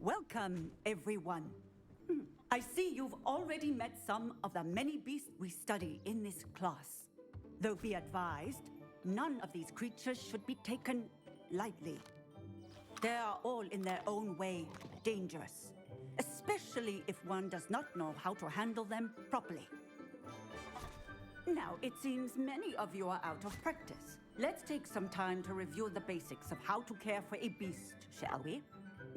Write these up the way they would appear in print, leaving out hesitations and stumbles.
Welcome, everyone. I see you've already met some of the many beasts we study in this class. Though be advised, none of these creatures should be taken lightly. They are all in their own way dangerous, especially if one does not know how to handle them properly. Now, it seems many of you are out of practice. Let's take some time to review the basics of how to care for a beast, shall we?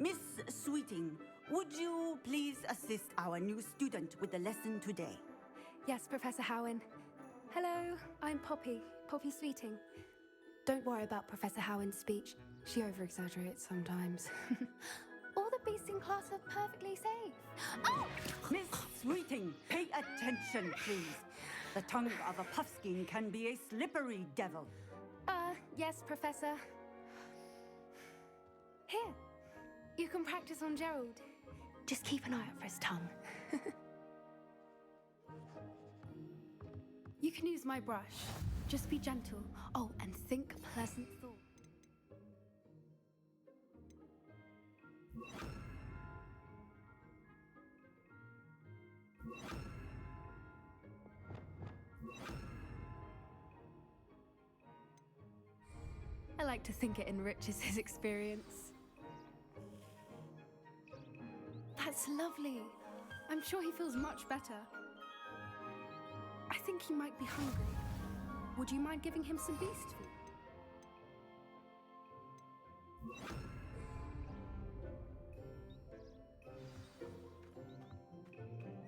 Miss Sweeting, would you please assist our new student with the lesson today? Yes, Professor Howen. Hello, I'm Poppy Sweeting. Don't worry about Professor Howen's speech. She over-exaggerates sometimes. All the beasts in class are perfectly safe. Oh! Miss Sweeting, pay attention, please. The tongue of a puffskein can be a slippery devil. Yes, Professor. Here, you can practice on Gerald. Just keep an eye out for his tongue. You can use my brush. Just be gentle. Oh, and think pleasant thoughts. I like to think it enriches his experience. That's lovely. I'm sure he feels much better. I think he might be hungry. Would you mind giving him some beast food?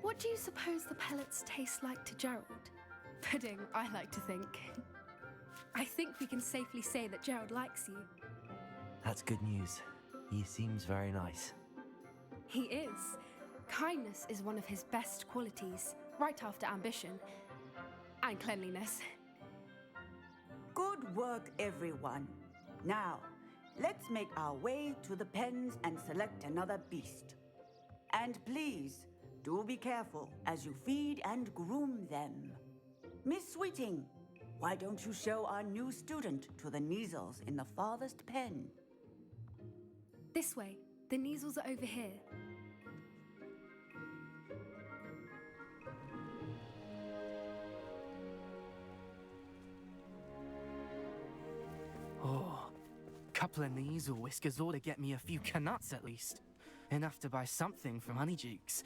What do you suppose the pellets taste like to Gerald? Pudding, I like to think. I think we can safely say that Gerald likes you. That's good news. He seems very nice. He is. Kindness is one of his best qualities, right after ambition and cleanliness. Good work, everyone. Now, let's make our way to the pens and select another beast. And please, do be careful as you feed and groom them. Miss Sweeting, why don't you show our new student to the Neasels in the farthest pen? This way. The Neasels are over here. Oh, couple of Neasel whiskers ought to get me a few canuts at least. Enough to buy something from Honeydukes.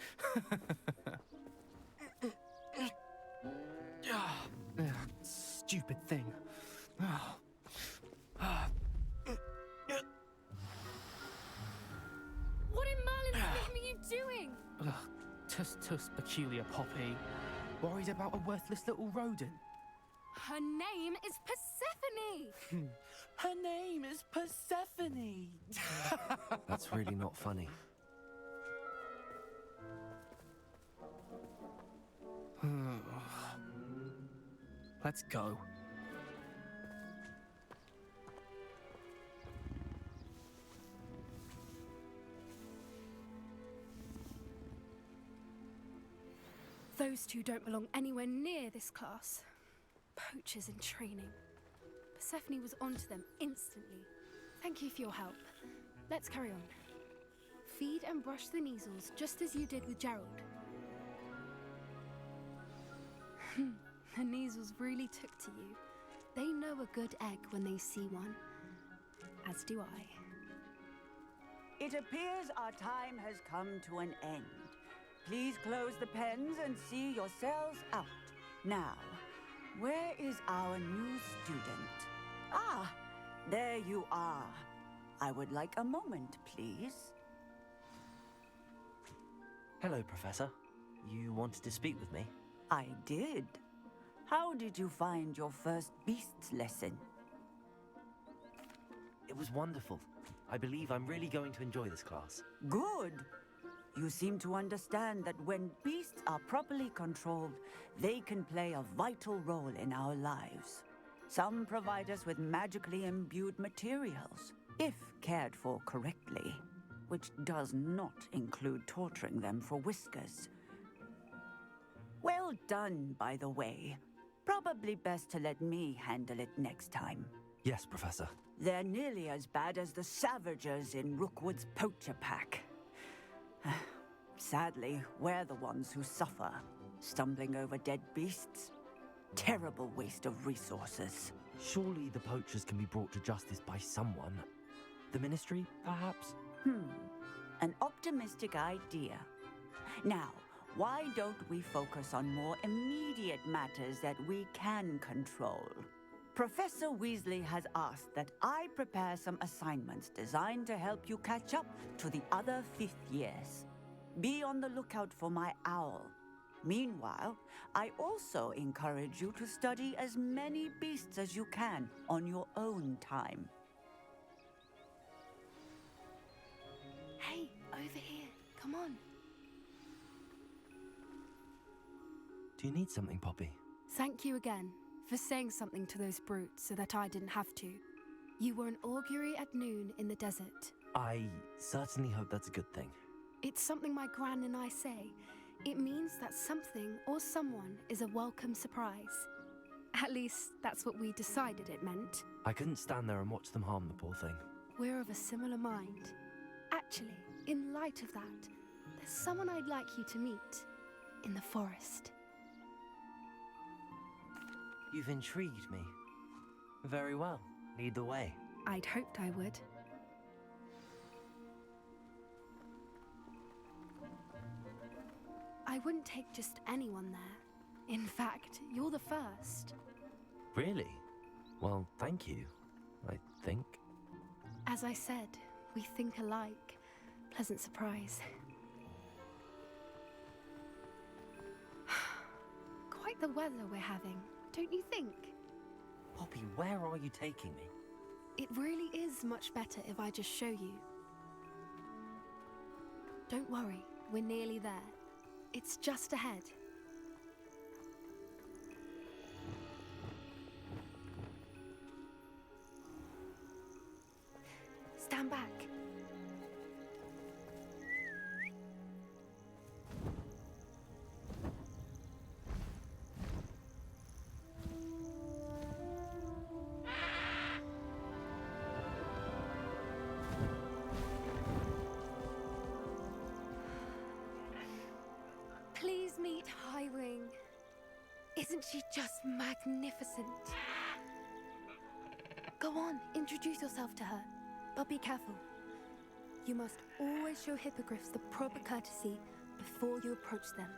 Stupid thing. What in Merlin's name are you doing? Tuss, peculiar Poppy. Worried about a worthless little rodent. Her name is Persephone! Her name is Persephone! That's really not funny. Let's go. Those two don't belong anywhere near this class. Poachers in training. Persephone was onto them instantly. Thank you for your help. Let's carry on. Feed and brush the Neasels just as you did with Gerald. The Neasels really took to you. They know a good egg when they see one. As do I. It appears our time has come to an end. Please close the pens and see yourselves out. Now, where is our new student? Ah, there you are. I would like a moment, please. Hello, Professor. You wanted to speak with me? I did. How did you find your first beasts lesson? It was wonderful. I believe I'm really going to enjoy this class. Good. You seem to understand that when beasts are properly controlled, they can play a vital role in our lives. Some provide us with magically imbued materials, if cared for correctly, which does not include torturing them for whiskers. Well done, by the way. Probably best to let me handle it next time. Yes, Professor. They're nearly as bad as the Savagers in Rookwood's poacher pack. Sadly, we're the ones who suffer, stumbling over dead beasts. Terrible waste of resources. Surely the poachers can be brought to justice by someone. The Ministry, perhaps? An optimistic idea. Now, why don't we focus on more immediate matters that we can control? Professor Weasley has asked that I prepare some assignments designed to help you catch up to the other fifth years. Be on the lookout for my owl. Meanwhile, I also encourage you to study as many beasts as you can on your own time. Hey, over here. Come on. Do you need something, Poppy? Thank you again for saying something to those brutes so that I didn't have to. You were an augury at noon in the desert. I certainly hope that's a good thing. It's something my gran and I say. It means that something or someone is a welcome surprise. At least, that's what we decided it meant. I couldn't stand there and watch them harm the poor thing. We're of a similar mind. Actually, in light of that, there's someone I'd like you to meet in the forest. You've intrigued me. Very well. Lead the way. I'd hoped I would. I wouldn't take just anyone there. In fact, you're the first. Really? Well, thank you, I think. As I said, we think alike. Pleasant surprise. Quite the weather we're having, don't you think? Poppy, where are you taking me? It really is much better if I just show you. Don't worry, we're nearly there. It's just ahead. Stand back. Please meet Highwing. Isn't she just magnificent? Go on, introduce yourself to her. But be careful. You must always show hippogriffs the proper courtesy before you approach them.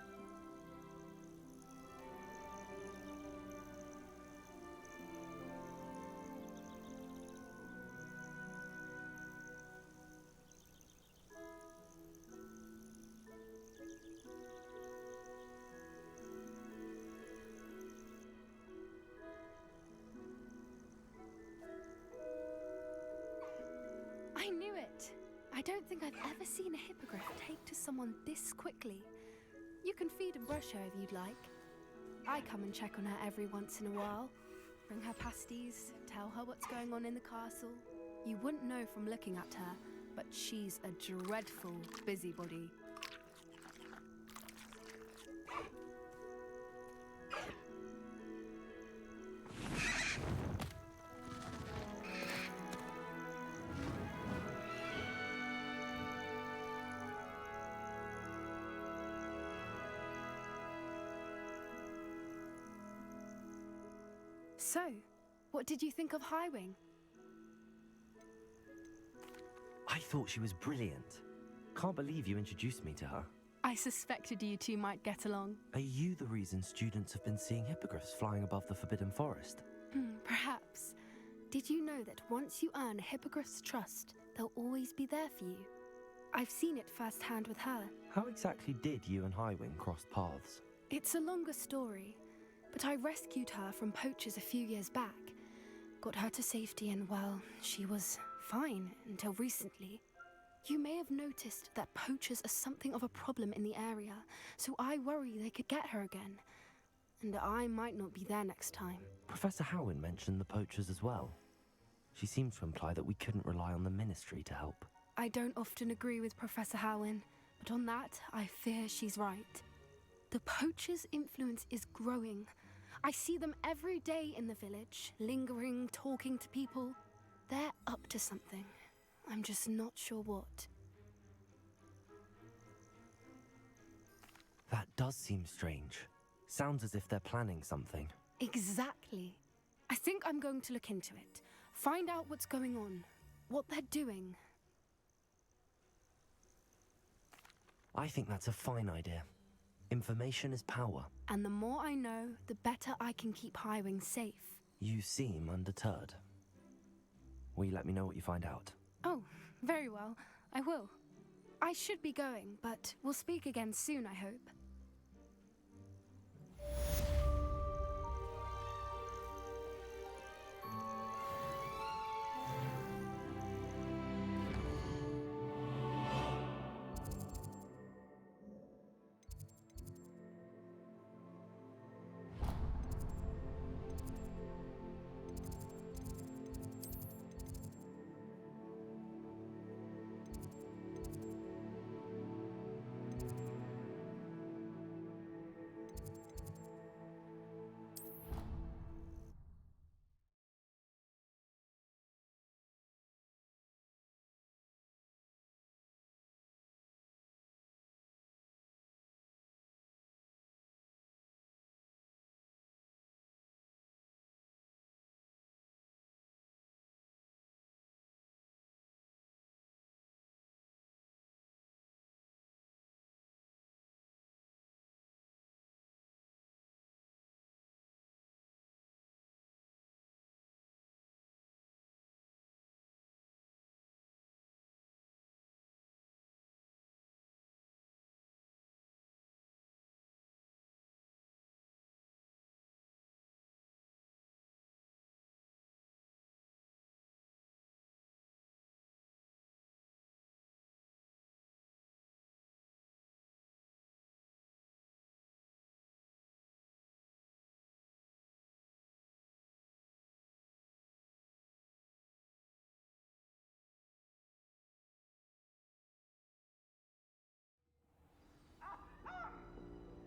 I knew it! I don't think I've ever seen a hippogriff take to someone this quickly. You can feed and brush her if you'd like. I come and check on her every once in a while. Bring her pasties, tell her what's going on in the castle. You wouldn't know from looking at her, but she's a dreadful busybody. So, what did you think of Highwing? I thought she was brilliant. Can't believe you introduced me to her. I suspected you two might get along. Are you the reason students have been seeing hippogriffs flying above the Forbidden Forest? Perhaps. Did you know that once you earn a hippogriff's trust, they'll always be there for you? I've seen it firsthand with her. How exactly did you and Highwing cross paths? It's a longer story, but I rescued her from poachers a few years back. Got her to safety and, well, she was fine until recently. You may have noticed that poachers are something of a problem in the area, so I worry they could get her again. And I might not be there next time. Professor Howin mentioned the poachers as well. She seemed to imply that we couldn't rely on the Ministry to help. I don't often agree with Professor Howin, but on that, I fear she's right. The poachers' influence is growing. I see them every day in the village, lingering, talking to people. They're up to something. I'm just not sure what. That does seem strange. Sounds as if they're planning something. Exactly. I think I'm going to look into it. Find out what's going on. What they're doing. I think that's a fine idea. Information is power. And the more I know, the better I can keep Highwing safe. You seem undeterred. Will you let me know what you find out? Oh, very well. I will. I should be going, but we'll speak again soon, I hope.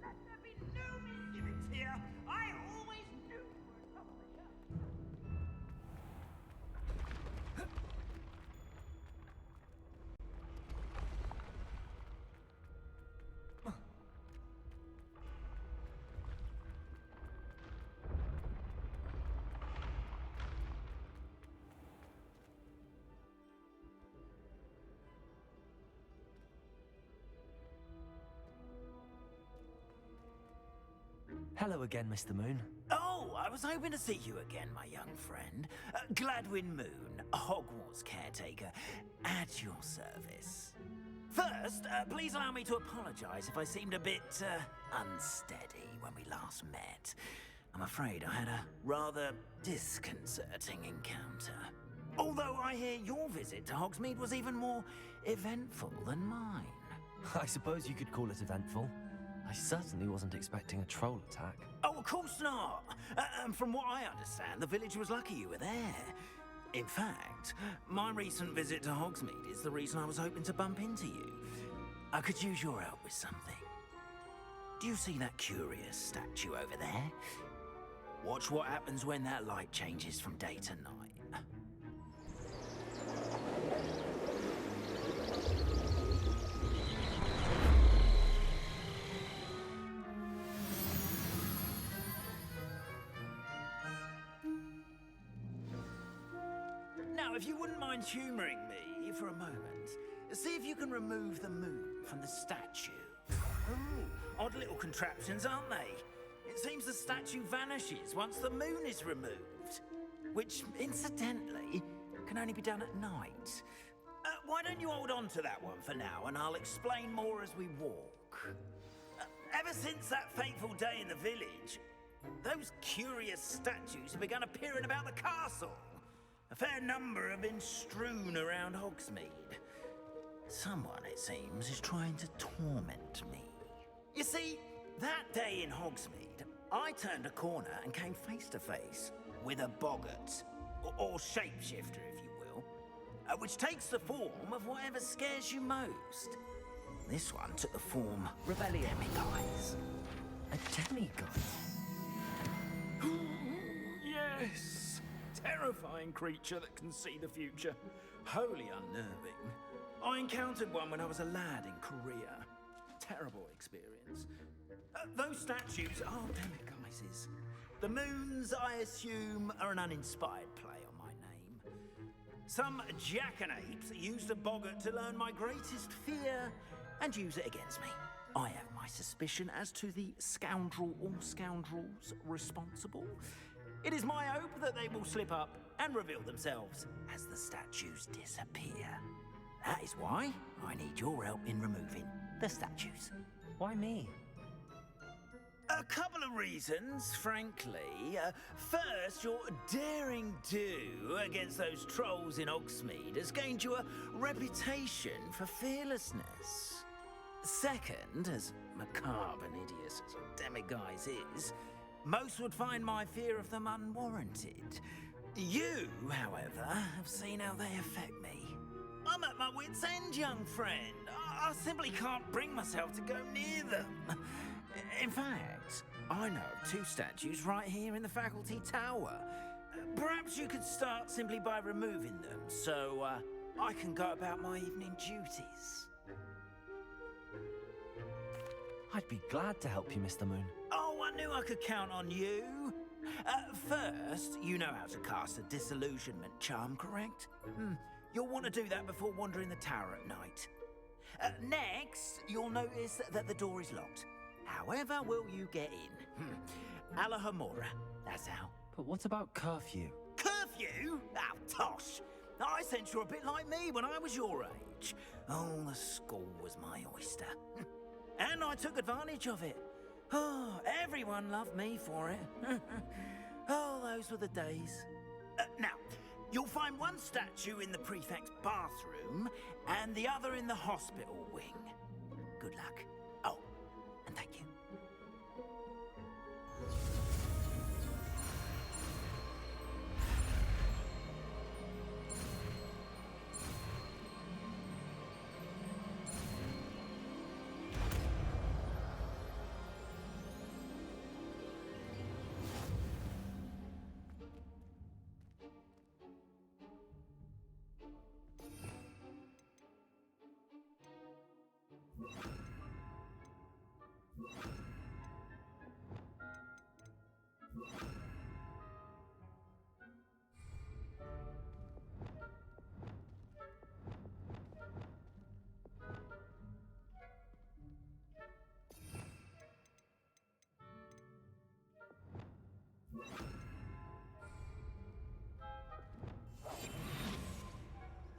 Let there be no misgivings here. I always knew you were a Hello again, Mr. Moon. Oh, I was hoping to see you again, my young friend. Gladwin Moon, Hogwarts caretaker, at your service. First, please allow me to apologize if I seemed a bit, unsteady when we last met. I'm afraid I had a rather disconcerting encounter. Although I hear your visit to Hogsmeade was even more eventful than mine. I suppose you could call it eventful. I certainly wasn't expecting a troll attack. Oh, of course not. And from what I understand, the village was lucky you were there. In fact, my recent visit to Hogsmeade is the reason I was hoping to bump into you. I could use your help with something. Do you see that curious statue over there? Watch what happens when that light changes from day to night. Now, if you wouldn't mind humoring me for a moment, see if you can remove the moon from the statue. Ooh, odd little contraptions, aren't they? It seems the statue vanishes once the moon is removed. Which, incidentally, can only be done at night. Why don't you hold on to that one for now, and I'll explain more as we walk. Ever since that fateful day in the village, those curious statues have begun appearing about the castle. A fair number have been strewn around Hogsmeade. Someone, it seems, is trying to torment me. You see, that day in Hogsmeade, I turned a corner and came face to face with a boggart, or shapeshifter, if you will, which takes the form of whatever scares you most. This one took the form Rebellion. Demiguise. A demigod? Yes! Terrifying creature that can see the future. Wholly unnerving. I encountered one when I was a lad in Korea. terrible experience. Those statues are demiguises. The moons, I assume, are an uninspired play on my name. Some jackanapes used a boggart to learn my greatest fear and use it against me. I have my suspicion as to the scoundrel or scoundrels responsible. It is my hope that they will slip up and reveal themselves as the statues disappear. That is why I need your help in removing the statues. Why me? A couple of reasons, frankly. First, your daring do against those trolls in Hogsmeade has gained you a reputation for fearlessness. Second, as macabre and hideous as a demiguise is, most would find my fear of them unwarranted. You, however, have seen how they affect me. I'm at my wit's end, young friend. I simply can't bring myself to go near them. In fact, I know of two statues right here in the faculty tower. Perhaps you could start simply by removing them, so I can go about my evening duties. I'd be glad to help you, Mr. Moon. Oh, I knew I could count on you. First, you know how to cast a disillusionment charm, correct? You'll want to do that before wandering the tower at night. Next, you'll notice that the door is locked. However will you get in? Alahomora, that's how. But what about curfew? Curfew? Oh, tosh. I sense you're a bit like me when I was your age. Oh, the school was my oyster. And I took advantage of it. Oh, everyone loved me for it. Oh, those were the days. Now, you'll find one statue in the prefect's bathroom and the other in the hospital wing. Good luck. Oh, and thank you.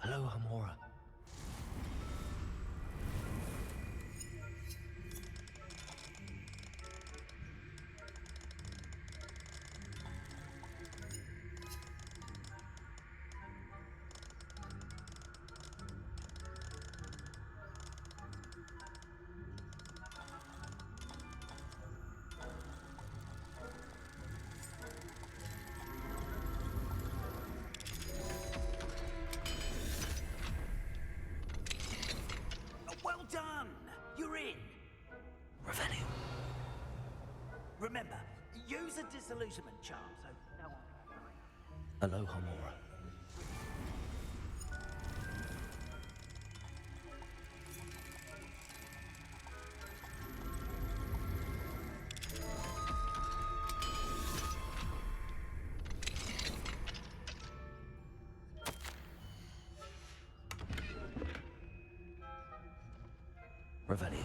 Hello, Hamora. Well done! You're in. Revelio. Remember, use a disillusionment charm, so no one can find. Hello, Hamora. Revelio.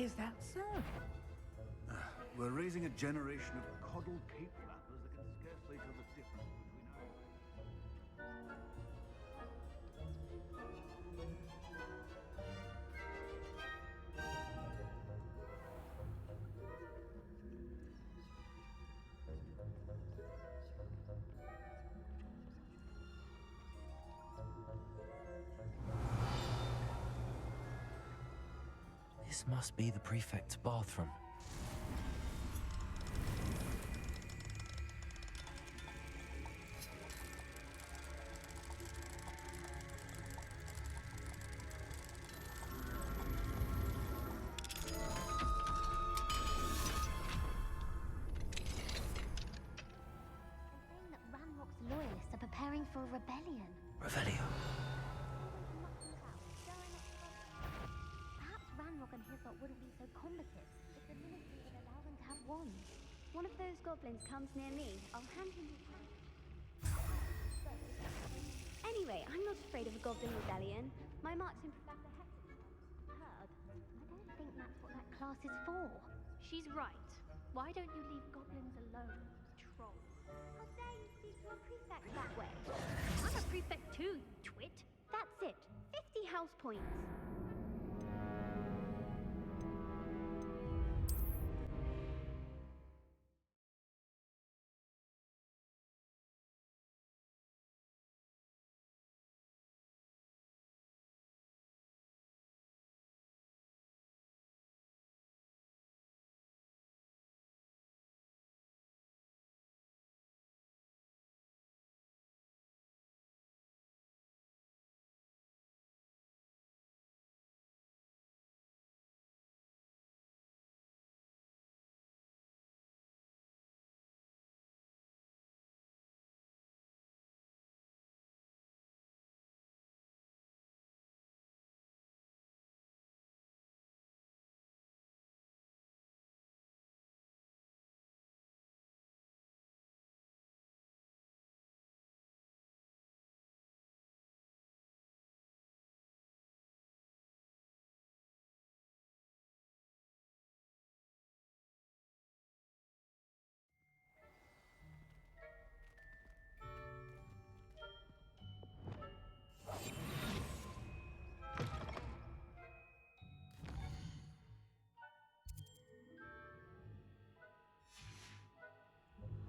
Is that so? We're raising a generation of coddled cape flappers that can scarcely tell the difference between our... This must be the prefect's bathroom. Saying that Ranrock's loyalists are preparing for a rebellion. Revelio. Perhaps Ranrock and his lot wouldn't be so combative if the ministry would allow them to have wands. One of those goblins comes near me, I'll hand him his hand. Anyway, I'm not afraid of a goblin rebellion. My marching professor heard. I don't think that's what that class is for. She's right. Why don't you leave goblins alone, troll? How dare you speak to a prefect that way? I'm a prefect too, you twit. That's it. 50 house points.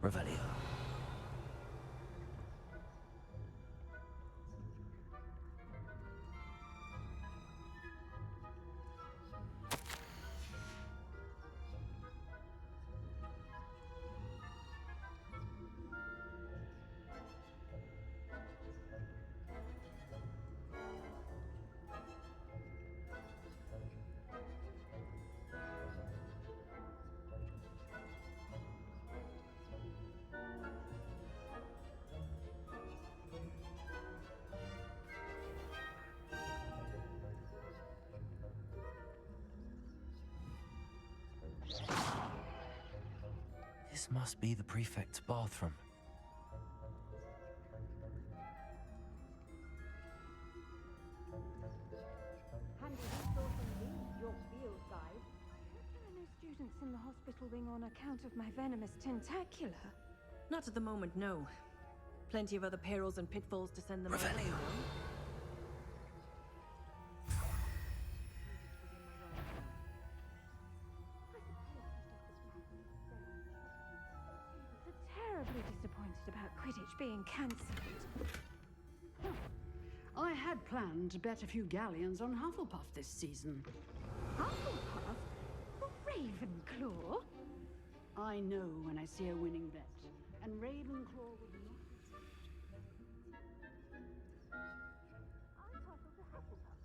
Revelio. This must be the prefect's bathroom. Handy resource indeed, your field guide. There are no students in the hospital wing on account of my venomous tentacula. Not at the moment, no. Plenty of other perils and pitfalls to send them on. Revelio. Terribly disappointed about Quidditch being cancelled. I had planned to bet a few galleons on Hufflepuff this season. Hufflepuff? Ravenclaw? I know when I see a winning bet, and Ravenclaw would not. I'll toss to Hufflepuff,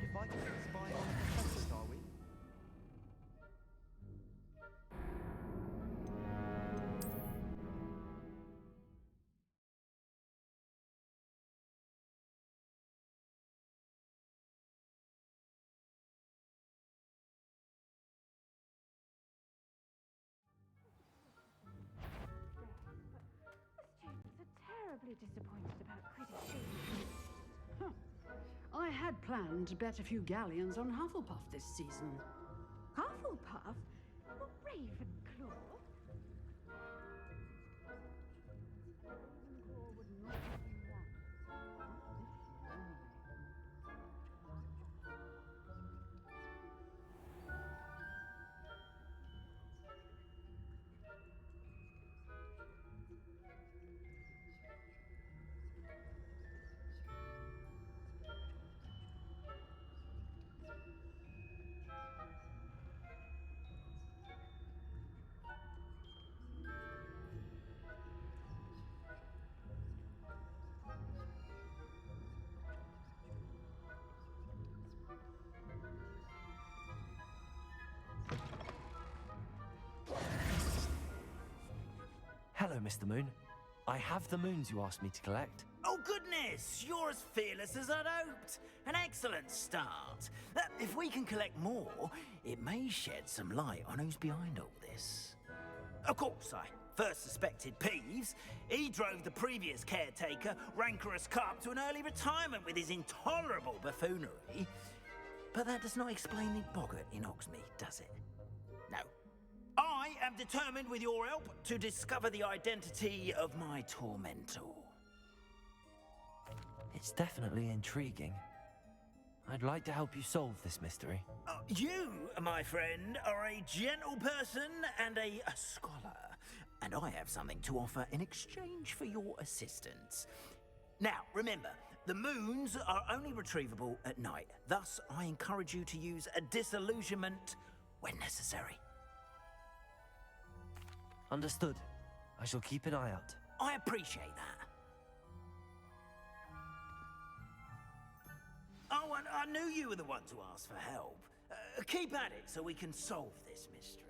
If I can terribly disappointed about Quidditch. Huh. I had planned to bet a few galleons on Hufflepuff this season. Hufflepuff? Well, Ravenclaw? Ravenclaw would not do that. Not this year, anyway. Hello, Mr. Moon. I have the moons you asked me to collect. Oh, goodness! You're as fearless as I'd hoped. An excellent start. If we can collect more, it may shed some light on who's behind all this. Of course, I first suspected Peeves. He drove the previous caretaker, Rancorous Carp, to an early retirement with his intolerable buffoonery. But that does not explain the boggart in Hogsmeade, does it? No. I am determined, with your help, to discover the identity of my tormentor. It's definitely intriguing. I'd like to help you solve this mystery. You, my friend, are a gentle person and a scholar, and I have something to offer in exchange for your assistance. Now, remember, the moons are only retrievable at night. Thus, I encourage you to use a disillusionment when necessary. Understood. I shall keep an eye out. I appreciate that. Oh, and I knew you were the one to ask for help. Keep at it so we can solve this mystery.